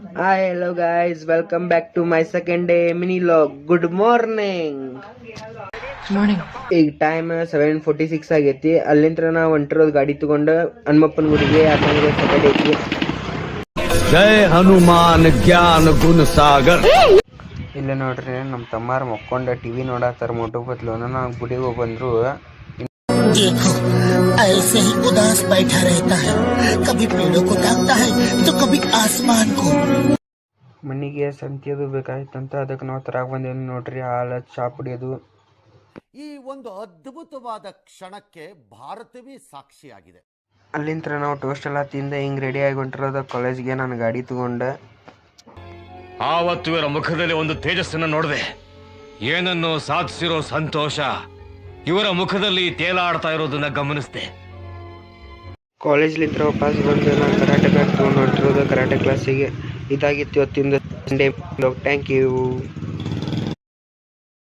Hi, hello guys. Welcome back to my second day mini log. Good morning. Morning. ಈಗ time 7:46 ಆಗೈತಿ. ಅಲ್ಲಿಂದ ನಾವು ಹೊಂಟಿರೋದು ಗಾಡಿ ತಗೊಂಡು ಹನುಮಪ್ಪನ ಗುಡಿಗೆ. ಯಾಕಂದ್ರೆ ಸಟರ್ಡೇ ಐತಿ. ಜೈ ಹನುಮಾನ್ ಜ್ಞಾನ ಗುಣ ಸಾಗರ್. ಇಲ್ಲ ನೋಡ್ರಿ, ನಮ್ಮ ತಮ್ಮಾರ ಮಕ್ಕೊಂಡ ಟಿವಿ ನೋಡತ್ತಾರ ಮೋಟು ಪತ್ಲು. ನಾವು ಗುಡಿಗೆ ಹೋಗಿ ಬಂದ್ರು. देखो ऐसे ही उदास बैठा रहता है, कभी पेड़ों को ताकता है तो कभी आसमान को. ಮನೆಗೆ ಸಂತಿಯದು ಬೇಕಾಯ್ತಂತ ಅದಕ್ಕೆ ನಾವು ತರಾಗ ಬಂದೇವಿ ನೋಡ್ರಿ. ಹಾಲು ಚಾ ಪುಡಿಯೋದು. ಈ ಒಂದು ಅದ್ಭುತವಾದ ಕ್ಷಣಕ್ಕೆ ಭಾರತವೇ ಸಾಕ್ಷಿಯಾಗಿದೆ. ಅಲ್ಲಿಂದ ನಾವು ಟೋಸ್ಟ್ ಎಲ್ಲ ತಿಂದ ಹಿಂಗೆ ರೆಡಿ ಆಗಿ ಹೊಂಟಿರೋದ ಕಾಲೇಜ್ಗೆ. ನಾನು ಗಾಡಿ ತಗೊಂಡೆ. ಆವತ್ತು ಇವರ ಮುಖದಲ್ಲಿ ಒಂದು ತೇಜಸ್ಸನ್ನು ನೋಡಿದೆ. ಏನನ್ನು ಸಾಧಿಸಿರೋ ಸಂತೋಷ ಇವರ ಮುಖದಲ್ಲಿ ತೇಲಾಡ್ತಾ ಇರೋದನ್ನ ಗಮನಿಸಿದೆ. ಕಾಲೇಜ್ಲಿಂದ ವಾಪಸ್ ಬಂದು ನಾನು ಕರಾಟೆ ಬ್ಯಾಗ್ ತೊಗೊಂಡು ಹೊಂಟಿರೋದು ಕರಾಟೆ ಕ್ಲಾಸಿಗೆ. ಇದಾಗಿತ್ತು ಇವತ್ತಿಂದ ಸಂಡೇ ಬ್ಲಾಗ್. Thank you.